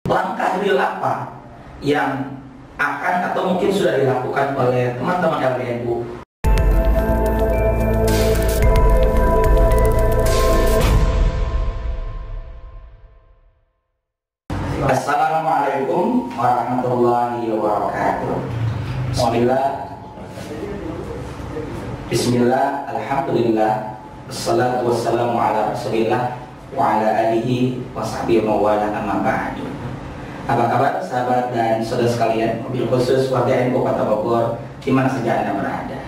langkah real apa yang akan atau mungkin sudah dilakukan oleh teman-teman LDNU? Assalamualaikum warahmatullahi wabarakatuh. Bismillah, alhamdulillah, wassalatu wassalamu ala rasulillah wa ala alihi wa sahbihi wa wala amma ba'du. Apa kabar sahabat dan saudara sekalian, mobil khusus warga NU Kota Bogor di mana saja Anda berada.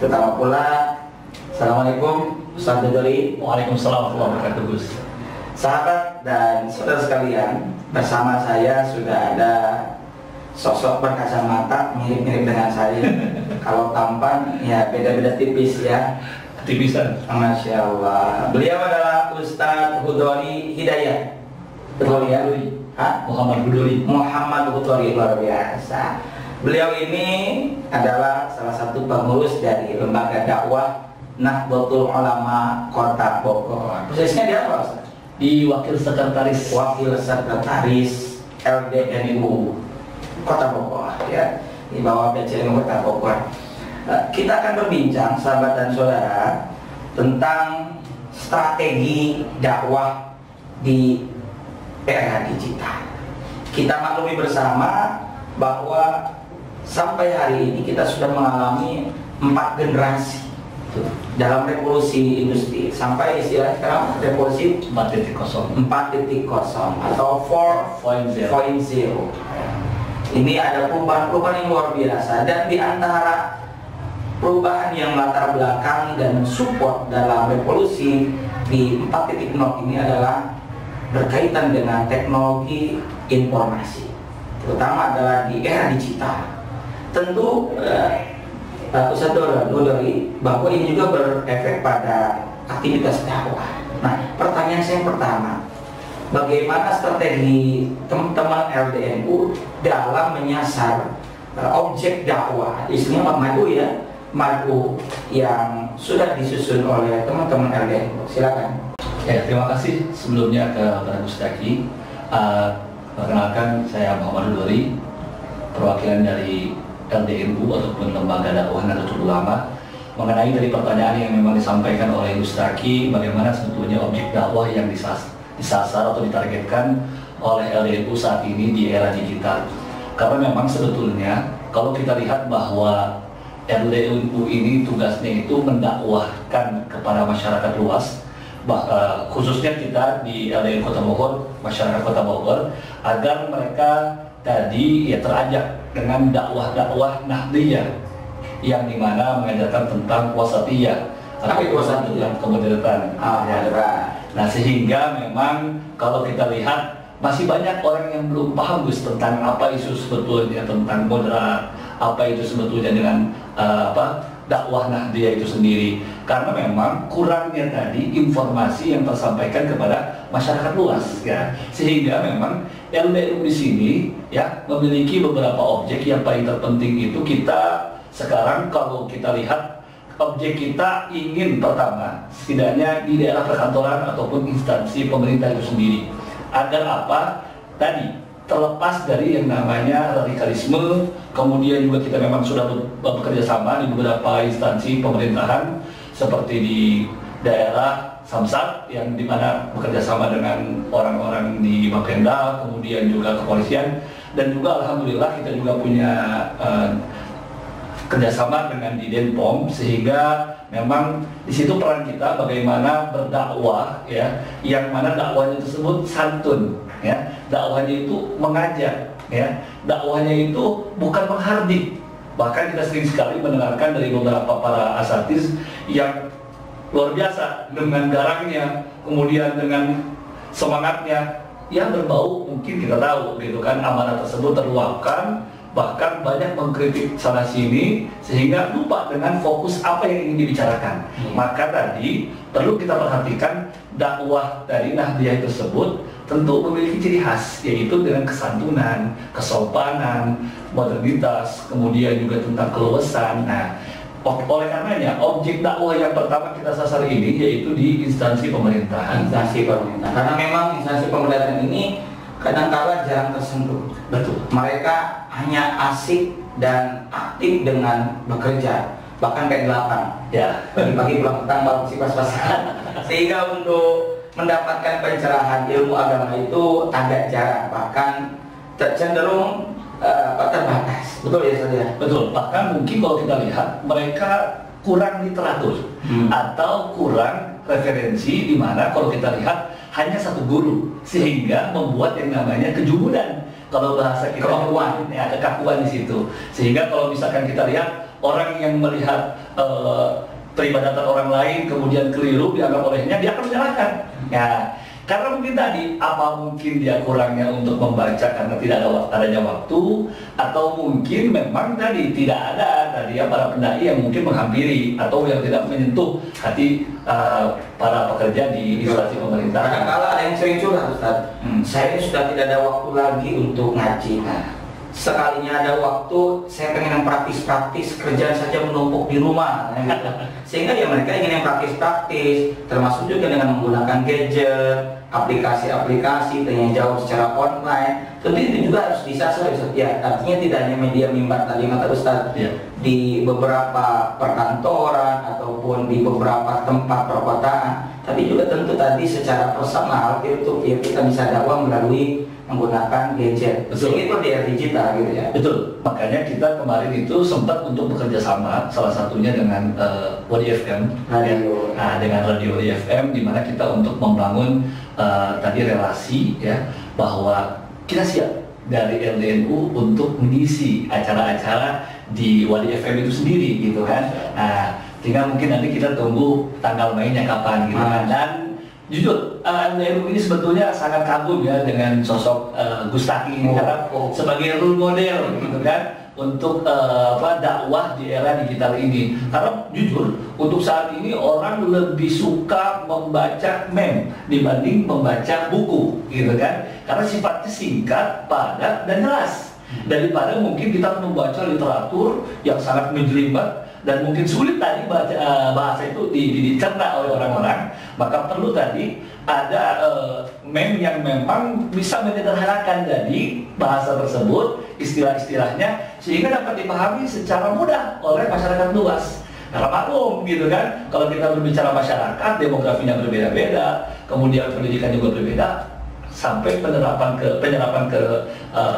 Terutama pula, Assalamualaikum Ustaz Dodori. Waalaikumsalam warahmatullahi wabarakatuh, Gus. Sahabat dan saudara sekalian, bersama saya sudah ada sosok berkacamata mirip-mirip dengan saya. Kalau tampan ya beda-beda tipis ya. Tipisan. Masya Allah. Beliau adalah Ustadz Hudori Hidayat. Betul ya? Muhammad Hudori. Muhammad Hudori, luar biasa. Beliau ini adalah salah satu pengurus dari lembaga dakwah Nahdlatul Ulama Kota Bogor. Posisinya dia apa, Ustaz? Di Wakil Sekretaris LDNU Kota Bogor, ya, di bawah PCNU Kota Bogor. Kita akan berbincang, sahabat dan saudara, tentang strategi dakwah di era digital. Kita maklumi bersama bahwa sampai hari ini kita sudah mengalami 4 generasi dalam revolusi industri, sampai istilah sekarang revolusi 4.0 atau 4.0. Ini ada perubahan-perubahan yang luar biasa, dan di antara perubahan yang latar belakang dan support dalam revolusi di 4.0 ini adalah berkaitan dengan teknologi informasi, terutama adalah di era digital. Tentu Ustaz Dodori, bahwa ini juga berefek pada aktivitas dakwah. Nah, pertanyaan saya yang pertama, bagaimana strategi teman-teman LDNU dalam menyasar objek dakwah, isinya madu ya, madu yang sudah disusun oleh teman-teman LDNU? Silakan. Ya, terima kasih sebelumnya kepada Gus Daki. Perkenalkan, saya Muhammad Hudori, perwakilan dari LDNU ataupun Lembaga Dakwah Nahdlatul Ulama. Mengenai dari pertanyaan yang memang disampaikan oleh Gus Daki, bagaimana sebetulnya objek dakwah yang disasar atau ditargetkan oleh LDNU saat ini di era digital. Karena memang sebetulnya kalau kita lihat bahwa LDNU ini tugasnya itu mendakwahkan kepada masyarakat luas, khususnya kita di LDNU Kota Bogor, masyarakat Kota Bogor, agar mereka tadi ya terajak dengan dakwah-dakwah Nahdliyah yang dimana mengajarkan tentang wasatiyah atau tentang kemudaratan. Nah, sehingga memang kalau kita lihat masih banyak orang yang belum paham Gus tentang apa isu sebetulnya tentang moderat, apa itu sebetulnya dengan dakwah Nahdliyah itu sendiri, karena memang kurangnya tadi informasi yang tersampaikan kepada masyarakat luas ya, sehingga memang LDNU di sini ya memiliki beberapa objek yang paling terpenting itu kita sekarang kalau kita lihat objek kita ingin pertama setidaknya di daerah perkantoran ataupun instansi pemerintah itu sendiri, agar apa tadi terlepas dari yang namanya radikalisme. Kemudian juga kita memang sudah bekerja sama di beberapa instansi pemerintahan seperti di daerah Samsat yang dimana bekerja sama dengan orang-orang di Bapenda, kemudian juga kepolisian, dan juga alhamdulillah kita juga punya kerjasama dengan di Denpom, sehingga memang di situ peran kita bagaimana berdakwah ya, yang mana dakwahnya tersebut santun ya, dakwahnya itu mengajak ya, dakwahnya itu bukan menghardik. Bahkan kita sering sekali mendengarkan dari beberapa para asatiz yang luar biasa dengan garangnya, kemudian dengan semangatnya yang berbau mungkin kita tahu gitu kan, amanah tersebut terluapkan, bahkan banyak mengkritik sana sini sehingga lupa dengan fokus apa yang ingin dibicarakan. Maka tadi perlu kita perhatikan dakwah dari Nahdliyah tersebut tentu memiliki ciri khas, yaitu dengan kesantunan, kesopanan, modernitas, kemudian juga tentang keluasan. Nah, oleh karenanya objek dakwah yang pertama kita sasar ini yaitu di instansi pemerintahan. Instansi pemerintahan. Karena memang instansi pemerintahan ini kadang-kala jarang tersentuh. Betul. Mereka hanya asik dan aktif dengan bekerja, bahkan kayak 8 Ya. pagi-pagi pulang petang baru si pas-pasan. Sehingga untuk mendapatkan pencerahan ilmu agama itu agak jarang, bahkan cenderung terbatas. Betul ya Ustaz ya? Betul. Bahkan mungkin kalau kita lihat mereka kurang literatur atau kurang referensi, di mana kalau kita lihat hanya satu guru, sehingga membuat yang namanya kejubudan. Kalau bahasa kita kekakuan, ya kekakuan di situ. Sehingga kalau misalkan kita lihat orang yang melihat peribadatan orang lain kemudian keliru dianggap olehnya, dia akan menyalahkan. Ya, karena mungkin tadi apa mungkin dia kurangnya untuk membaca karena tidak ada adanya waktu, atau mungkin memang tadi tidak ada tadi ya para pendai yang mungkin menghampiri atau yang tidak menyentuh hati para pekerja di instansi pemerintah. Kadang-kala ada yang sering curhat Ustaz, saya ini sudah tidak ada waktu lagi untuk ngaji. Sekalinya ada waktu, saya pengen yang praktis-praktis, kerjaan saja menumpuk di rumah, gitu. Sehingga ya mereka ingin yang praktis-praktis, termasuk juga dengan menggunakan gadget, aplikasi-aplikasi, tanya jawab secara online. Tentu itu juga harus disasar ya. Artinya tidak hanya media mimbar tadi kata Ustaz, ya. Di beberapa perkantoran ataupun di beberapa tempat perkotaan, tapi juga tentu tadi secara personal itu ya kita bisa dakwah melalui menggunakan gadget. Betul. Itu di era digital gitu ya. Betul. Makanya kita kemarin itu sempat untuk bekerja sama, salah satunya dengan Wadi FM, radio. Nah, dengan radio Wadi FM, di mana kita untuk membangun tadi relasi ya, bahwa kita siap dari LDNU untuk mengisi acara-acara di Wadi FM itu sendiri gitu kan. Nah, tinggal mungkin nanti kita tunggu tanggal mainnya kapan gitu kan. Dan jujur, LDNU ini sebetulnya sangat kagum ya dengan sosok Gustaki ini karena sebagai role model gitu kan untuk dakwah di era digital ini. Karena jujur, untuk saat ini orang lebih suka membaca meme dibanding membaca buku gitu kan, karena sifatnya singkat, padat, dan jelas, daripada mungkin kita membaca literatur yang sangat menjelimet dan mungkin sulit tadi bahasa itu dicerna oleh orang-orang. Maka perlu tadi ada meme yang memang bisa menyederhanakan dari bahasa tersebut, istilah-istilahnya, sehingga dapat dipahami secara mudah oleh masyarakat luas. Karena maklum gitu kan, kalau kita berbicara masyarakat, demografinya berbeda-beda, kemudian pendidikan juga berbeda, sampai penyerapan ke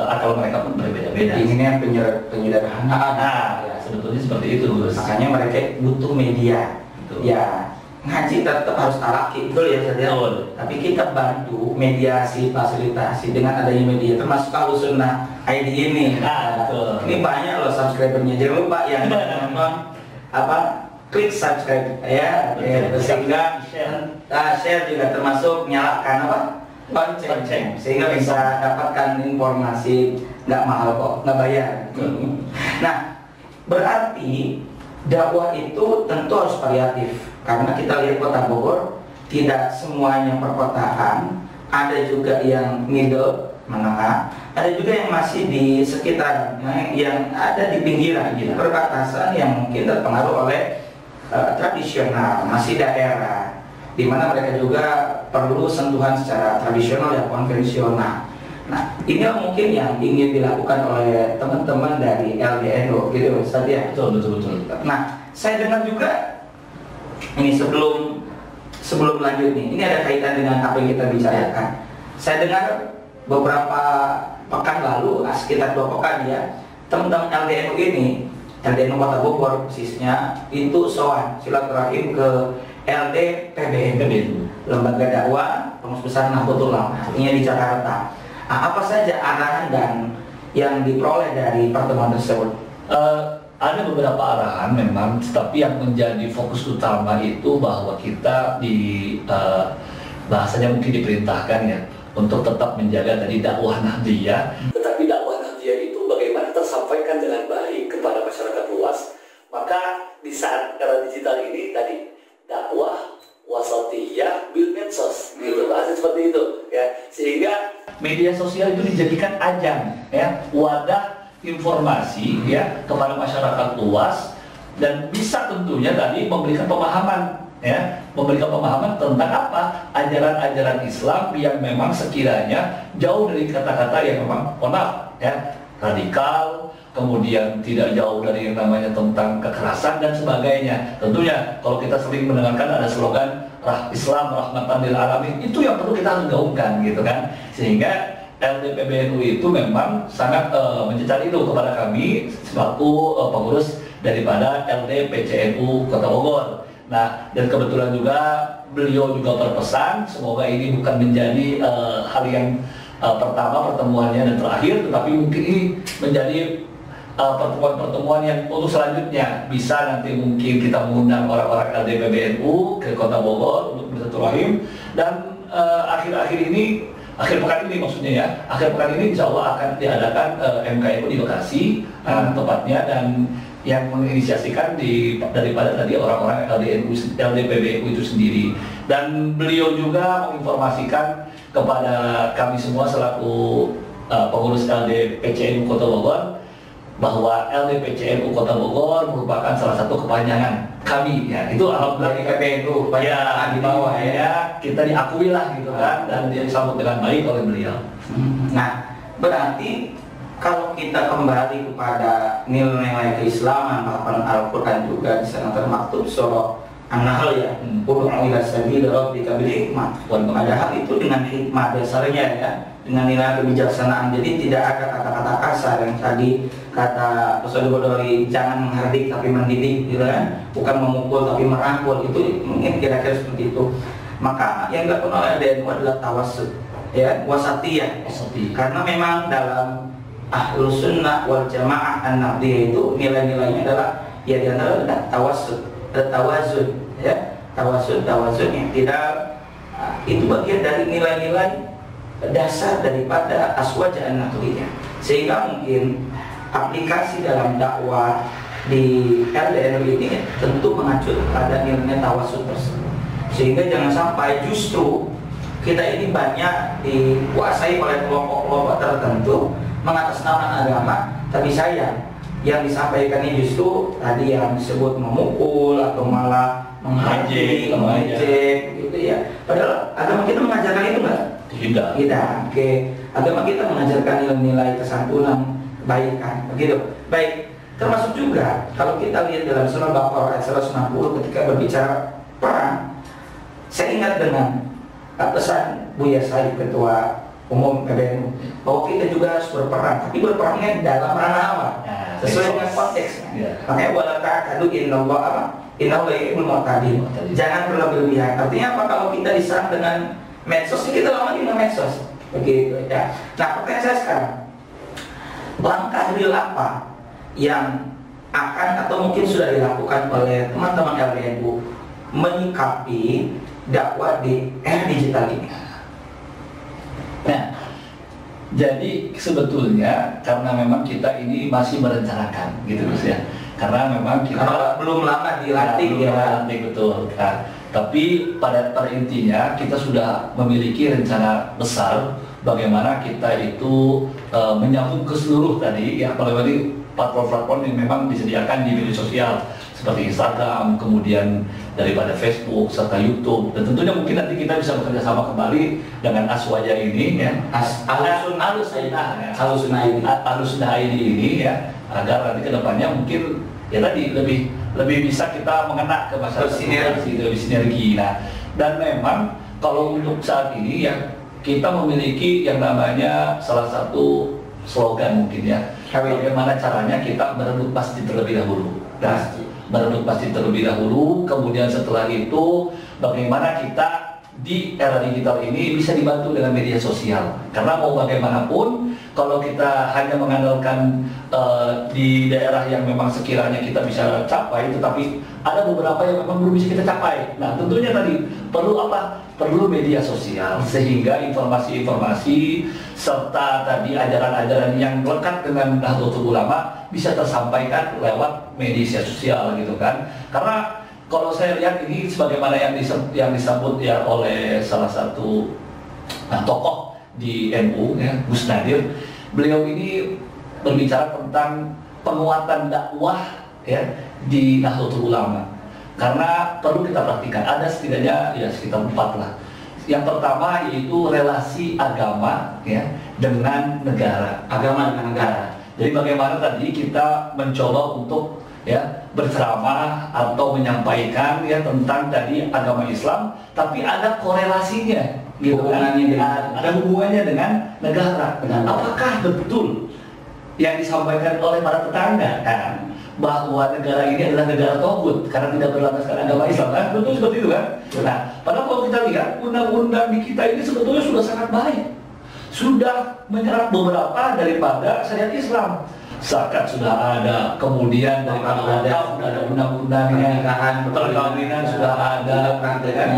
akal mereka pun berbeda-beda. Inginnya penyederhanaan. Nah, ya, sebetulnya seperti itu. Makanya mereka butuh media. Betul. Ya, ngaji tetap harus talaki, betul ya Ustaz ya? Tapi kita bantu mediasi, fasilitasi dengan adanya media, termasuk kalau sunnah ID ini. Betul. Ini banyak loh subscribernya. Jangan lupa yang nonton klik subscribe ya, sehingga share juga termasuk nyalakan lonceng, sehingga bisa dapatkan informasi nggak mahal kok, nggak bayar. Nah, berarti dakwah itu tentu harus variatif, karena kita lihat kota Bogor tidak semuanya perkotaan, ada juga yang middle, menengah, ada juga yang masih di sekitar, yang ada di pinggiran, perbatasan yang mungkin terpengaruh oleh tradisional, masih daerah, di mana mereka juga perlu sentuhan secara tradisional dan konvensional. Nah, ini mungkin yang ingin dilakukan oleh teman-teman dari LDNU, gitu Ustaz ya. Betul. Nah, saya dengar juga ini sebelum lanjut nih, ini ada kaitan dengan apa yang kita bicarakan. Saya dengar beberapa pekan lalu, sekitar 2 pekan ya, teman-teman LDNU ini, LDNU Kota Bogor persisnya, itu soal silaturahim ke LDPBNU, Lembaga Dakwah Pengurus Besar Nahdlatul Ulama, artinya di Jakarta. Apa saja arahan dan yang diperoleh dari pertemuan tersebut? Ada beberapa arahan memang, tapi yang menjadi fokus utama itu bahwa kita bahasanya mungkin diperintahkan ya untuk tetap menjaga tadi dakwah Nahdliyah. Tetapi dakwah Nahdliyah itu bagaimana tersampaikan dengan baik kepada masyarakat luas. Maka di saat era digital ini tadi dakwah wasatiyah bil medsos, gitu bahasa seperti itu ya, sehingga media sosial itu dijadikan ajang ya, wadah informasi ya kepada masyarakat luas, dan bisa tentunya tadi memberikan pemahaman ya, memberikan pemahaman tentang apa ajaran-ajaran Islam yang memang sekiranya jauh dari kata-kata yang memang ya, radikal, kemudian tidak jauh dari yang namanya tentang kekerasan dan sebagainya. Tentunya kalau kita sering mendengarkan ada slogan Islam rahmatan lil alamin, itu yang perlu kita harus gaungkan gitu kan, sehingga LDPBNU itu memang sangat mencecar itu kepada kami selaku pengurus daripada LDPCNU Kota Bogor. Nah, dan kebetulan juga beliau juga berpesan semoga ini bukan menjadi hal yang pertemuannya dan terakhir, tetapi mungkin ini menjadi pertemuan-pertemuan yang untuk selanjutnya bisa nanti mungkin kita mengundang orang-orang LDPBNU ke Kota Bogor untuk bersilaturahim, dan akhir pekan ini maksudnya ya, akhir pekan ini insya Allah akan diadakan MKMU di Bekasi tepatnya, dan yang menginisiasikan daripada tadi orang-orang LDPBNU itu sendiri. Dan beliau juga menginformasikan kepada kami semua selaku pengurus LDPCNU Kota Bogor bahwa LDPCNU Kota Bogor merupakan salah satu kepanjangan kami ya. Itu alhamdulillah PBNU ya, di bawah ya, kita diakui lah gitu kan, dan dia disambut dengan baik oleh beliau. Nah, berarti kalau kita kembali kepada nilai-nilai keislaman, bahkan Al-Quran juga di sana termaktub surah An-Nahl ya, ud'u ila sabili rabbika bil hikmah. Padahal itu dengan hikmah dasarnya ya, dengan nilai kebijaksanaan. Jadi tidak ada kata-kata kasar yang tadi kata Ustaz Godori, jangan menghardik tapi mendidik gitu kan, bukan memukul tapi merangkul, itu mungkin kira-kira seperti itu. Maka yang dilakukan oleh DNU adalah tawassut ya, wasatiyah. Karena memang dalam Ahlus Sunnah wal Jamaah An-Nahdliyah itu nilai-nilainya adalah ya di antara ada tawassut, ada tawazun ya, tawazun yang tidak itu bagian dari nilai-nilai dasar daripada Aswajah An-Nahdliyah. Sehingga mungkin aplikasi dalam dakwah di LDNU ini tentu mengacu pada nilai tawassut tersebut. Sehingga jangan sampai justru kita ini banyak dikuasai oleh kelompok-kelompok tertentu mengatasnamakan agama, tapi sayang yang disampaikan ini justru tadi yang disebut memukul atau malah mengejek gitu ya. Padahal agama kita mengajarkan itu enggak? Tidak. Oke. Agama kita mengajarkan nilai-nilai kesantunan, kebaikan, begitu. Baik. Termasuk juga kalau kita lihat dalam surah Baqarah ayat 160 ketika berbicara perang, saya ingat dengan pesan Buya Said, Ketua Umum PBNU, bahwa kita juga harus berperang, tapi berperangnya dalam ranah apa? Sesuai dengan konteksnya. Makanya wala ta'tadu innallaha la yuhibbul mu'tadin. Jangan berlebihan. Artinya apa? Kalau kita diserang dengan medsos, kita lawan dengan medsos. Begitu ya. Nah, pertanyaan saya sekarang, langkah real apa yang akan atau mungkin sudah dilakukan oleh teman-teman LDNU menyikapi dakwah di era digital ini? Nah, jadi sebetulnya karena memang kita ini masih merencanakan gitu Mas ya. Karena memang kita belum lama dilatih ya, betul. Nah, tapi pada intinya kita sudah memiliki rencana besar bagaimana kita itu menyambung ke seluruh tadi ya, melalui platform-platform yang memang disediakan di media sosial seperti Instagram, kemudian daripada Facebook serta YouTube, dan tentunya mungkin nanti kita bisa bekerja sama kembali dengan Aswajah ini ya, Ahlus Sunnah ini ya, agar nanti kedepannya mungkin ya tadi lebih bisa kita mengena ke masyarakat, lebih sinergi. Nah, dan memang kalau untuk saat ini ya kita memiliki yang namanya salah satu slogan mungkin ya, bagaimana caranya kita merebut masjid terlebih dahulu. Merebut masjid terlebih dahulu, kemudian setelah itu bagaimana kita di era digital ini bisa dibantu dengan media sosial. Karena mau bagaimanapun kalau kita hanya mengandalkan di daerah yang memang sekiranya kita bisa capai, tetapi ada beberapa yang memang belum bisa kita capai. Nah, tentunya tadi perlu apa? Perlu media sosial, sehingga informasi-informasi serta tadi ajaran-ajaran yang lekat dengan Nahdlatul Ulama bisa tersampaikan lewat media sosial gitu kan. Karena kalau saya lihat ini sebagaimana yang disebut ya oleh salah satu tokoh di NU ya, Gus Nadir, beliau ini berbicara tentang penguatan dakwah ya di Nahdlatul Ulama. karena perlu kita perhatikan ada setidaknya ya sekitar 4 lah. Yang pertama yaitu relasi agama ya dengan negara, agama dengan negara. Jadi bagaimana tadi kita mencoba untuk ya berceramah atau menyampaikan ya tentang tadi agama Islam, tapi ada korelasinya, gitu kan? Ada hubungannya dengan negara. Apakah betul yang disampaikan oleh para tetangga kan, bahwa negara ini adalah negara togut karena tidak berlandaskan agama Islam kan? Betul seperti itu kan? Nah, padahal kalau kita lihat undang-undang di kita ini sebetulnya sudah sangat baik, sudah menyerap beberapa daripada syariat Islam. Zakat sudah ada, kemudian dari sudah ada undang-undangnya, perkawinan sudah ada, kan?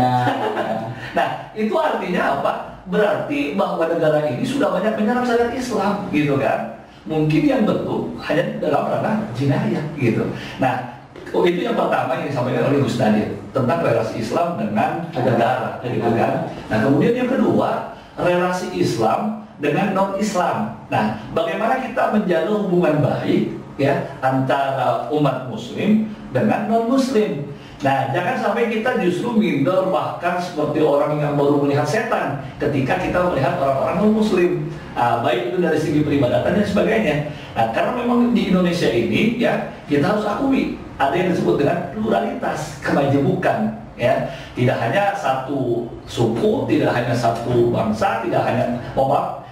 Nah, itu artinya apa? Berarti bahwa negara ini sudah banyak menyerap syariat Islam, gitu kan? Mungkin yang betul hanya dalam ranah jinayah, gitu. Nah, itu yang pertama yang disampaikan oleh Gus Nadir tentang relasi Islam dengan negara, gitu kan? Nah, kemudian yang kedua, relasi Islam dengan non-Islam. Nah, bagaimana kita menjalin hubungan baik ya antara umat Muslim dengan non-Muslim. Nah, jangan sampai kita justru minder bahkan seperti orang yang baru melihat setan ketika kita melihat orang-orang non-Muslim. Baik itu dari segi peribadatan dan sebagainya. Nah, karena memang di Indonesia ini ya kita harus akui ada yang disebut dengan pluralitas kemajemukan. Ya, tidak hanya satu suku, tidak hanya satu bangsa,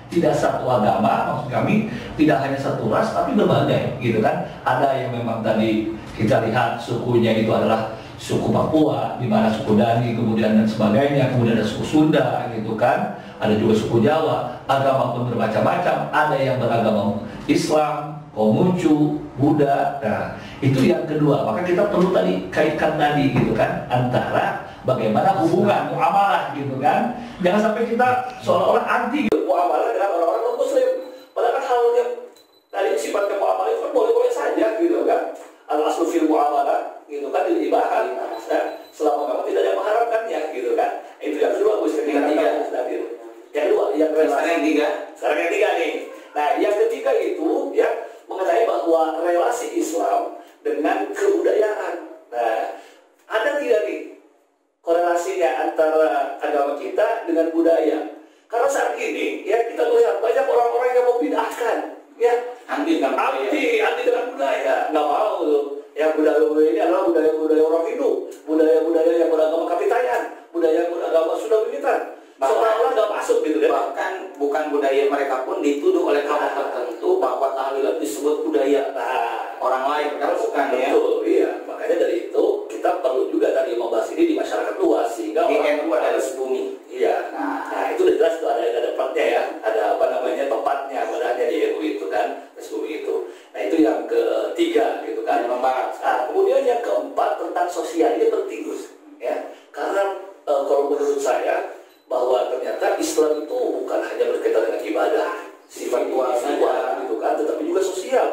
tidak satu agama, maksud kami tidak hanya satu ras tapi berbagai, gitu kan? Ada yang memang tadi kita lihat sukunya itu adalah suku Papua, di mana suku Dani, kemudian dan sebagainya, kemudian ada suku Sunda, gitu kan? Ada juga suku Jawa, agama pun bermacam-macam, ada yang beragama Islam, Konghucu, Buddha. Nah, itu yang kedua. Maka kita perlu tadi kaitkan tadi, gitu kan, antara bagaimana hubungan muamalah, gitu kan. Jangan sampai kita seolah-olah anti muamalah dengan orang-orang non-Muslim. Padahal kan hal yang tadi sifatnya muamalah itu kan boleh-boleh saja, gitu kan. Al-aslu fil muamalah, gitu kan, dibahas. Nah, selama memang tidak ada yang mengharapkannya, gitu kan. Itu yang kedua, Gus. Yang ketiga, yang kedua, yang sekarang yang tiga nih. Nah, yang ketiga itu ya mengenai bahwa relasi Islam dengan kebudayaan. Nah, ada tidak nih korelasinya antara agama kita dengan budaya? Karena saat ini ya kita melihat banyak orang-orang yang membid'ahkan, ya anti dengan budaya, nggak mau tuh. Ya budaya ini adalah budaya orang Hindu, budaya yang beragama kapitayan, budaya yang beragama Sunda militer. Seolah-olah nggak masuk gitu kan? Bahkan bukan budaya mereka pun dituduh oleh kelompok tertentu bahwa tahlilan disebut budaya orang lain, kan bukan ya? Betul, iya. Makanya dari itu kita perlu juga tadi membahas ini di masyarakat luas sehingga NU ada sebumi. Iya. Nah itu udah jelas tuh ada tempatnya ya, ada apa namanya tempatnya padahal di NU itu kan sebumi itu. Nah itu yang ketiga gitu kan. Nah, kemudian yang keempat tentang sosial ini penting Gus, ya karena kalau menurut saya bahwa ternyata Islam itu bukan hanya berkaitan dengan ibadah, sifat individual gitu kan, tetapi juga sosial.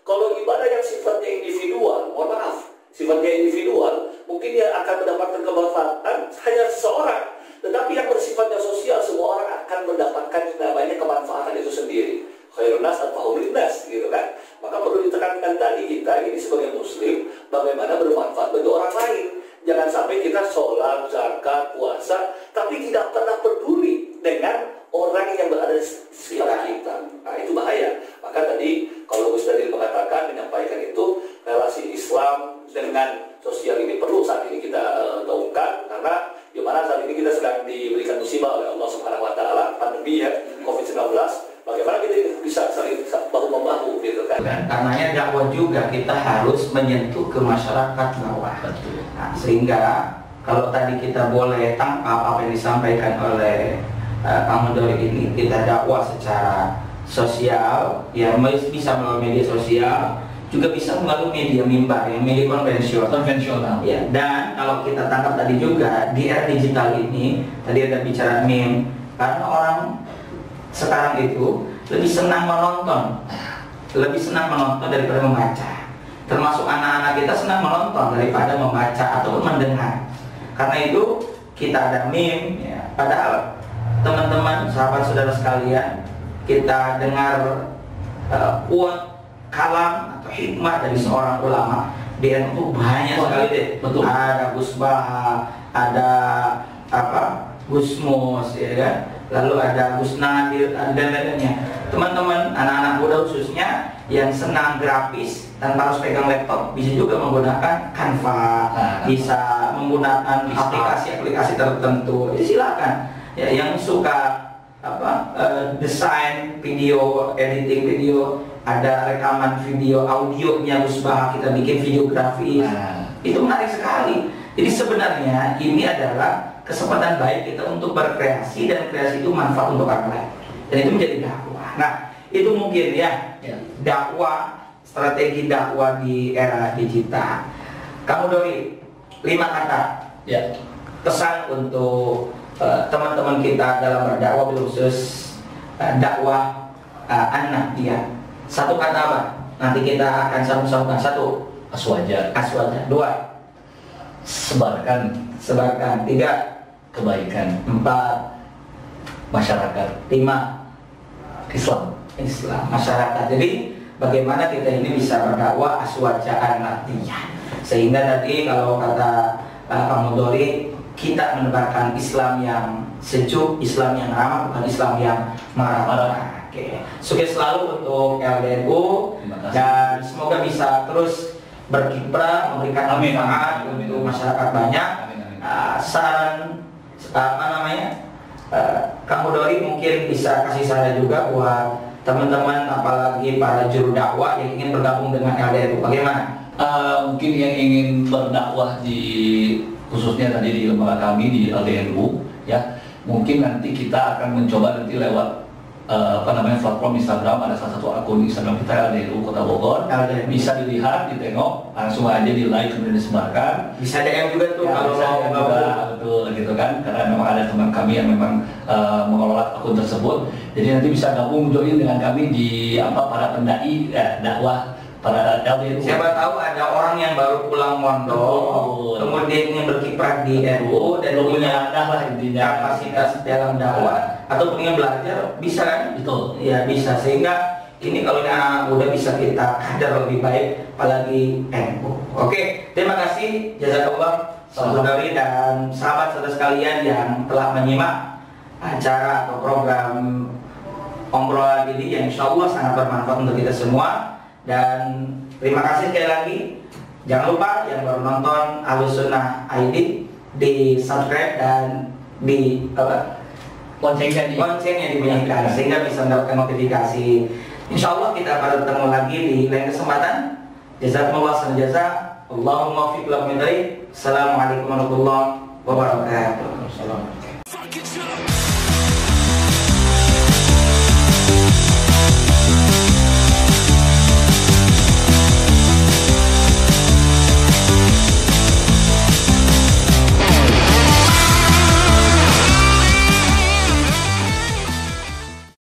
Kalau ibadah yang sifatnya individual, mohon maaf, sifatnya individual, mungkin dia akan mendapatkan kemanfaatan hanya seseorang, tetapi yang bersifatnya sosial, semua orang akan mendapatkan namanya kemanfaatan itu sendiri. Khairun nas atfa'ul nas, gitu kan. Maka perlu ditekankan tadi kita ini sebagai Muslim, bagaimana bermanfaat bagi orang lain. Jangan sampai kita sholat, zakat, puasa, tapi tidak pernah peduli dengan orang yang berada di sekitar kita. Nah itu bahaya. Maka tadi kalau Gus tadi mengatakan, menyampaikan itu, relasi Islam dengan sosial ini perlu saat ini kita gaungkan, karena dimana saat ini kita sedang diberikan musibah oleh Allah Subhanahu Wa Taala, pandemi ya, COVID-19. Bagaimana kita bisa saling bahu-membahu gitu kan? Karenanya dakwah juga kita harus menyentuh ke masyarakat bawah. Nah, sehingga kalau tadi kita boleh tangkap apa yang disampaikan oleh Kang Dori ini, kita dakwah secara sosial, ya bisa melalui media sosial, juga bisa melalui media mimbar, yang media konvensional. Ya, dan kalau kita tangkap tadi juga di era digital ini, tadi ada bicara meme, karena orang sekarang itu lebih senang menonton daripada membaca. Termasuk anak-anak kita senang menonton daripada membaca ataupun mendengar. Karena itu kita ada meme, ya. Padahal teman-teman, sahabat saudara sekalian, kita dengar quote kalam atau hikmah dari seorang ulama, di NU banyak sekali deh. Betul. Ada Gus Baha, ada Gus Mus, ya kan? Lalu ada Gus Nadir dan lain-lainnya. Teman-teman anak-anak muda khususnya yang senang grafis tanpa harus pegang laptop bisa juga menggunakan Canva, bisa menggunakan aplikasi-aplikasi tertentu. Jadi silakan. Ya, yang suka desain video, editing video, ada rekaman video, audionya Gus Baha, kita bikin video grafis. Itu menarik sekali. Jadi sebenarnya ini adalah kesempatan baik kita untuk berkreasi, dan kreasi itu manfaat untuk orang lain, dan itu menjadi dakwah. Nah, itu mungkin ya dakwah, strategi dakwah di era digital. Kamu Dori, 5 kata pesan untuk teman-teman kita dalam berdakwah, khusus dakwah anak dia. 1 kata apa? Nanti kita akan sambung-sambungkan. 1, aswaja. 2, sebarkan. 3, kebaikan. 4, masyarakat. 5, Islam. masyarakat. Jadi bagaimana kita ini bisa berdakwah aswaja anatiya, sehingga tadi kalau kata kamu Dori, kita menebarkan Islam yang sejuk, Islam yang ramah, bukan Islam yang marah-marah. Oke. Sukses selalu untuk LDNU, dan semoga bisa terus berkiprah, memberikan manfaat untuk masyarakat banyak. Saran kamu Dori mungkin bisa kasih saran juga buat teman-teman, apalagi para juru dakwah yang ingin bergabung dengan LDNU. Bagaimana? Mungkin yang ingin berdakwah khususnya tadi di lembaga kami di LDNU, ya mungkin nanti kita akan mencoba nanti lewat platform Instagram. Ada salah satu akun Instagram kita LDNU Kota Bogor. Bisa dilihat, ditengok, langsung aja di like, kemudian disebarkan. Bisa DM juga tuh kalau mau juga, betul gitu kan, karena memang ada teman kami yang memang mengelola akun tersebut. Jadi nanti bisa gabung join dengan kami di para pendai dakwah para LDNU. Siapa tahu ada orang yang baru pulang mondok, kemudian ingin berkiprah di NU dan punya kapasitas dalam dakwah, atau ingin belajar, bisa kan? Betul. Ya bisa, sehingga ini kalau ini anak muda bisa kita kader lebih baik, apalagi NU. Oke, terima kasih, jazakallah Saudari dan sahabat-sahabat sekalian yang telah menyimak acara atau program obrolan ini yang insya Allah sangat bermanfaat untuk kita semua. Dan terima kasih sekali lagi. Jangan lupa yang baru nonton Ahlus Sunnah ID di subscribe dan di loncengnya dibunyikan sehingga bisa mendapatkan notifikasi. Insya Allah kita akan bertemu lagi di lain kesempatan. Jazakumullah khairan jazaa. Allahumma fiq lakum min dzalik. Assalamualaikum warahmatullahi wabarakatuh.